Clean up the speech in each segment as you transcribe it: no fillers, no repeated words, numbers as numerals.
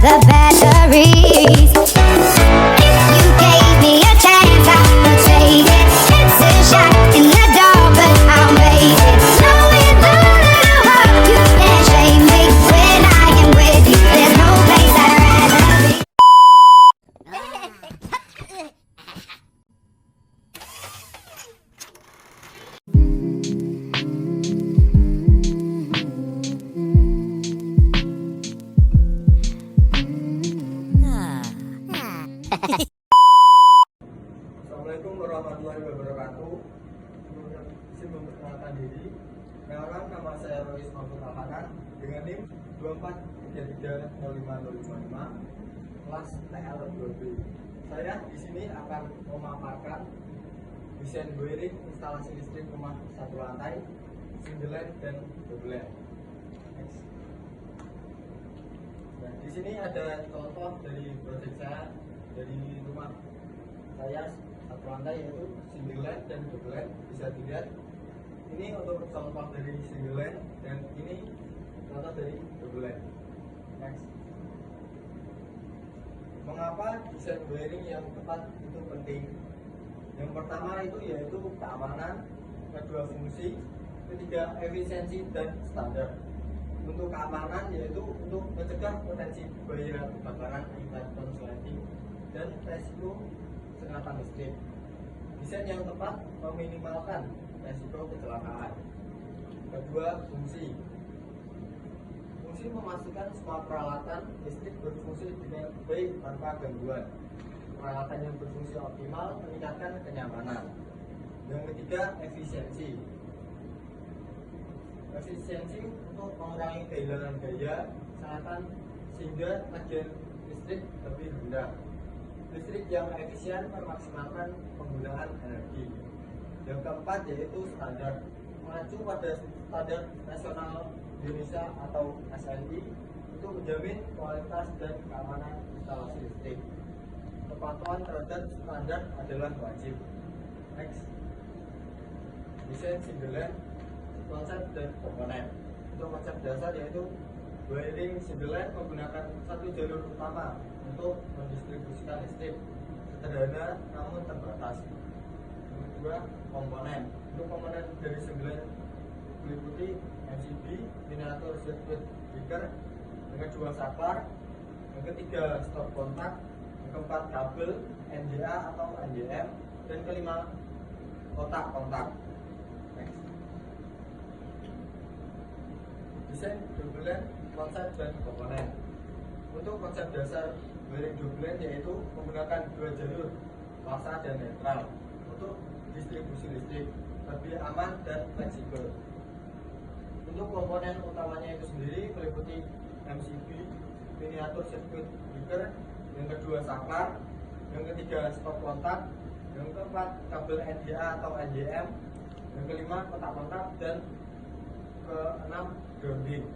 the batteries. If you gave me a chance, I would take it. It's a shot in the dark, but I'll make it. Knowing the little hope, you can't shame me. When I am with you, there's no place I'd rather be. Assalamualaikum warahmatullahi wabarakatuh. Sebelumnya izin memperkenalkan diri. Perkenalkan, nama saya Rois Mahfud Al-Hanan dengan NIM 243305055 kelas TL2B. Saya di sini akan memaparkan desain wiring instalasi listrik rumah satu lantai, single line dan double line. Nah, di sini ada contoh dari proyek saya dari rumah saya satu lantai, yaitu single line dan double line. Bisa dilihat ini untuk contoh dari single line dan ini contoh dari double line. Next. Mengapa desain wiring yang tepat itu penting? Yang pertama itu yaitu keamanan, kedua fungsi, ketiga efisiensi dan standar. Untuk keamanan yaitu untuk mencegah potensi bahaya kebakaran akibat konsleting dan resiko sengatan listrik. Desain yang tepat meminimalkan resiko kecelakaan. Kedua, fungsi. Fungsi memastikan semua peralatan listrik berfungsi dengan baik tanpa gangguan. Peralatan yang berfungsi optimal meningkatkan kenyamanan. Yang ketiga, efisiensi. Efisiensi untuk mengurangi kehilangan daya sengatan sehingga tagihan listrik lebih rendah. Listrik yang efisien memaksimalkan penggunaan energi. Yang keempat yaitu standar. Mengacu pada standar nasional Indonesia atau SNI untuk menjamin kualitas dan keamanan instalasi listrik. Kepatuhan terhadap standar adalah wajib. Next. Desain single line, konsep dan komponen. Untuk konsep dasar yaitu wiring single line menggunakan satu jalur utama untuk mendistribusikan listrik, sederhana namun terbatas. Yang kedua, komponen. Untuk komponen dari single line meliputi MCB, miniatur circuit breaker, yang kedua saklar, yang ketiga stop kontak, yang keempat kabel NDA atau NDM, dan kelima kotak kontak. Next. Desain double line, konsep dan komponen. Untuk konsep dasar wiring double line yaitu menggunakan dua jalur fasa dan netral untuk distribusi listrik lebih aman dan fleksibel. Untuk komponen utamanya itu sendiri meliputi MCB, miniatur circuit breaker, yang kedua saklar, yang ketiga stop kontak, yang keempat kabel NDA atau NDM, yang kelima kotak kontak, dan keenam grounding.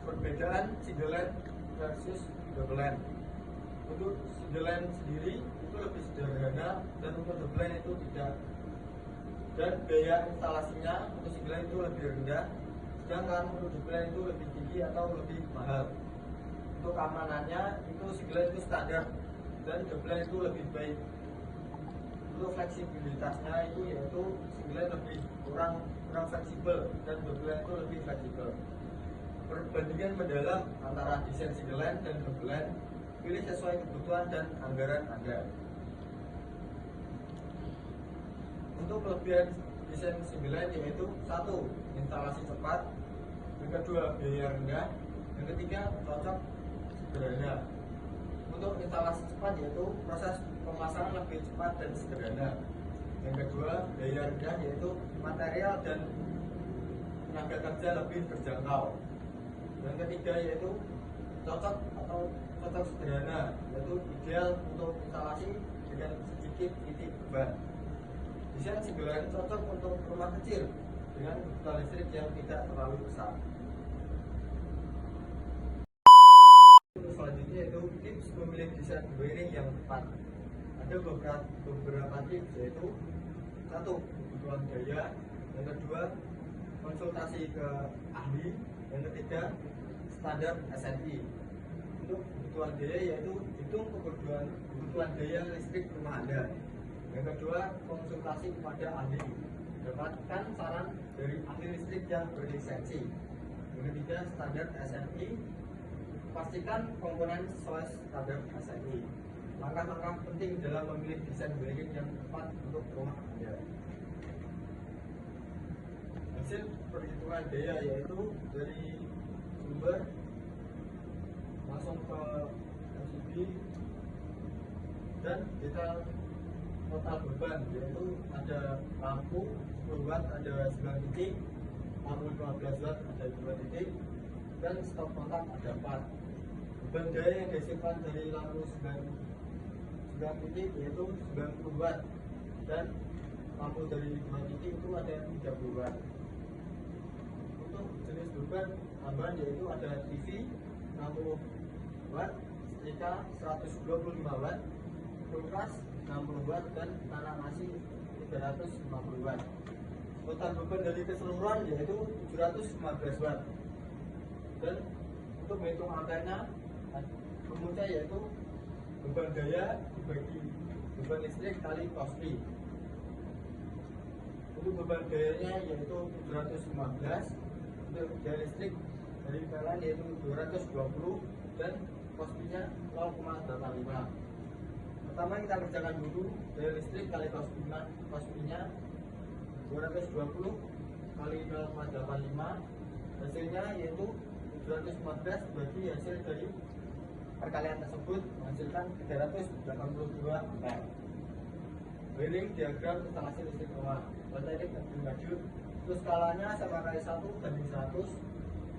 Perbedaan single line versus double line. Untuk single line sendiri itu lebih sederhana dan untuk double line itu tidak. Dan biaya instalasinya untuk single line itu lebih rendah, sedangkan untuk double line itu lebih tinggi atau lebih mahal. Untuk keamanannya itu single line itu standar dan double line itu lebih baik. Untuk fleksibilitasnya itu yaitu single line lebih kurang fleksibel dan double line itu lebih fleksibel. Perbandingan mendalam antara desain single line dan double line, pilih sesuai kebutuhan dan anggaran Anda. Untuk kelebihan desain single line yaitu satu, instalasi cepat, yang kedua biaya rendah, yang ketiga cocok sederhana. Untuk instalasi cepat yaitu proses pemasangan lebih cepat dan sederhana. Yang kedua biaya rendah yaitu material dan tenaga kerja lebih terjangkau. Yang ketiga yaitu cocok atau cocok sederhana, yaitu ideal untuk instalasi dengan sedikit titik beban. Desain single line cocok untuk rumah kecil dengan kebutuhan listrik yang tidak terlalu besar. Selanjutnya yaitu tips memilih desain wiring yang tepat. Ada beberapa tips yaitu satu, kebutuhan daya, yang kedua konsultasi ke ahli, yang ketiga standar SNI. Untuk kebutuhan daya yaitu hitung kebutuhan daya listrik rumah Anda. Yang kedua, konsultasi kepada ahli. Dapatkan saran dari ahli listrik yang berlisensi. Yang ketiga, standar SNI. Pastikan komponen sesuai standar SNI. Langkah-langkah penting dalam memilih desain wiring yang tepat untuk rumah Anda. Hasil perhitungan daya yaitu dari sumber langsung ke MCB dan detail total beban, yaitu ada lampu 10 watt ada 9 titik, lampu 15 watt ada 2 titik, dan stop kontak ada 4. Beban daya yang dihasilkan dari lampu 9 titik yaitu 90 watt, dan lampu dari 2 titik itu ada 30 watt. Untuk jenis beban tambahan yaitu ada TV 60 watt, setrika 125 watt, kulkas 60 watt, dan tanah nasi 350 watt. Total beban dari keseluruhan yaitu 715 watt. Dan untuk menghitung angkanya rumusnya yaitu beban daya dibagi beban listrik kali cos P. Untuk beban dayanya yaitu 715, untuk daya listrik dari PLN yaitu 220, dan cos P-nya 0,85. Pertama kita kerjakan dulu daya listrik kali cos P-nya 220 kali 0,85, hasilnya yaitu 714 bagi hasil dari perkalian tersebut menghasilkan 382 ampere. Wiring diagram instalasi listrik rumah. Pada ini lanjut. Terus skalanya sama kali 1:100,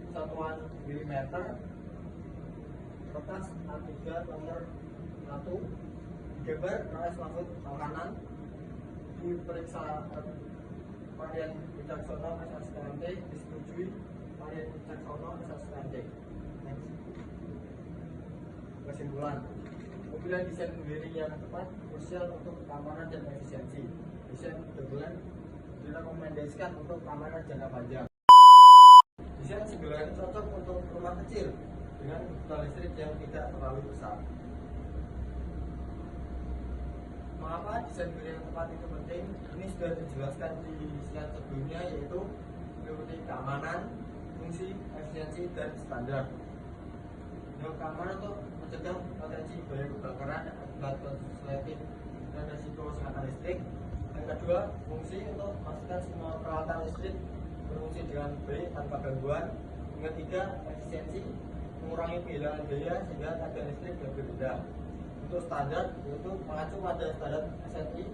satuan milimeter. Kertas A3 nomor 1, digambar proses maksud kanan, diperiksa varian Wicaksono SSTMT, disetujui varian Wicaksono SSTMT. Kesimpulan, pemilihan desain wiring yang tepat krusial untuk keamanan dan efisiensi. Desain double direkomendasikan untuk keamanan jangka panjang. Desain single line cocok untuk rumah kecil dengan kebutuhan listrik yang tidak terlalu besar. Mengapa desain wiring yang tepat itu penting? Ini sudah dijelaskan di slide sebelumnya, yaitu meliputi keamanan, fungsi, efisiensi, dan standar. Yang keamanan untuk mencegah potensi bahaya kebakaran akibat korsleting dan resiko sengatan listrik. Yang kedua, fungsi untuk memastikan semua peralatan listrik berfungsi dengan baik tanpa gangguan. Yang ketiga, efisiensi, mengurangi kehilangan daya sehingga tagihan listrik lebih rendah. Untuk standar, yaitu mengacu pada standar SNI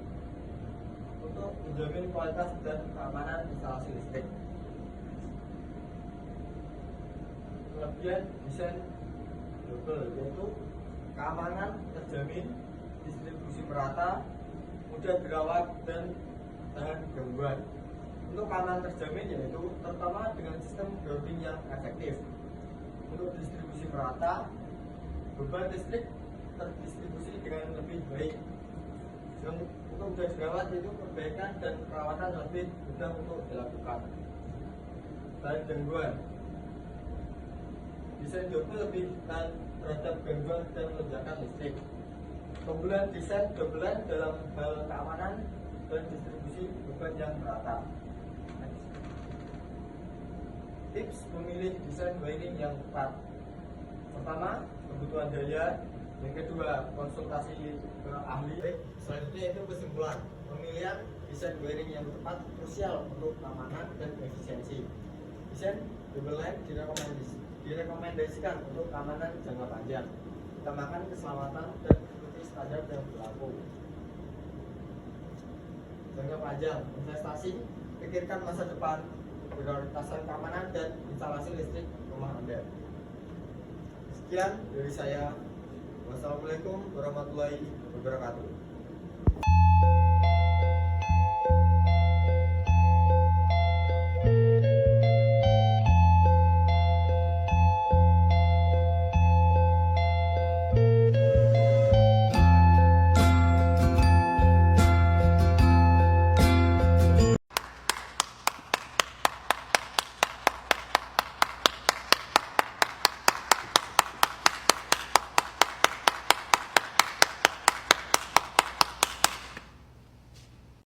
untuk menjamin kualitas dan keamanan instalasi listrik. Kelebihan desain double yaitu keamanan terjamin, distribusi merata, mudah dirawat, dan tahan gangguan. Untuk keamanan terjamin yaitu terutama dengan sistem grounding yang efektif. Untuk distribusi merata, beban listrik terdistribusi dengan lebih baik. Dan untuk mudah dirawat itu perbaikan dan perawatan lebih mudah untuk dilakukan. Tahan gangguan, desain double lebih tahan terhadap gangguan dan lonjakan listrik. Keunggulan desain double dalam hal keamanan dan distribusi beban yang merata. Tips memilih desain wiring yang tepat. Pertama, kebutuhan daya. Yang kedua, konsultasi ke ahli. Selanjutnya itu kesimpulan. Pemilihan desain wiring yang tepat krusial untuk keamanan dan efisiensi. Desain double line direkomendasikan untuk keamanan jangka panjang, utamakan keselamatan dan ikuti standar yang berlaku. Jangka panjang, investasi, pikirkan masa depan, prioritaskan keamanan dan instalasi listrik rumah Anda. Sekian dari saya. Wassalamualaikum warahmatullahi wabarakatuh.